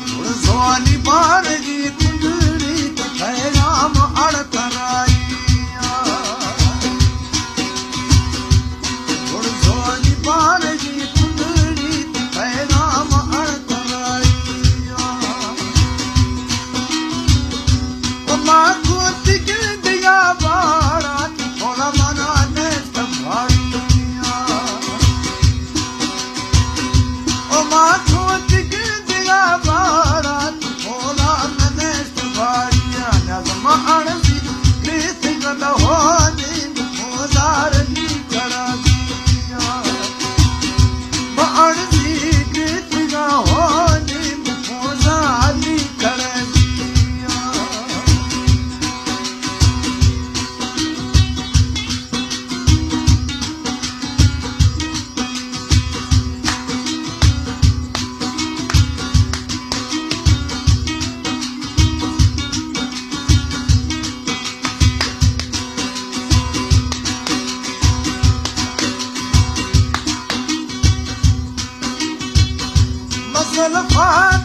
Sony बारगी कुंडली पैगाम अड़तराई Sony बारगी कुंडली पैगाम अड़तराई मां को तिगिल दिया बाड़ा थोड़ा मना ने संभाली मां को तिगिल दिया बाड़ा थोड़ा मने संभाली नज़म अणसी प्रीत गल हो दिन मोजार नी करा दिया अणसी प्रीत गल हो दिन मोजार नी करा Far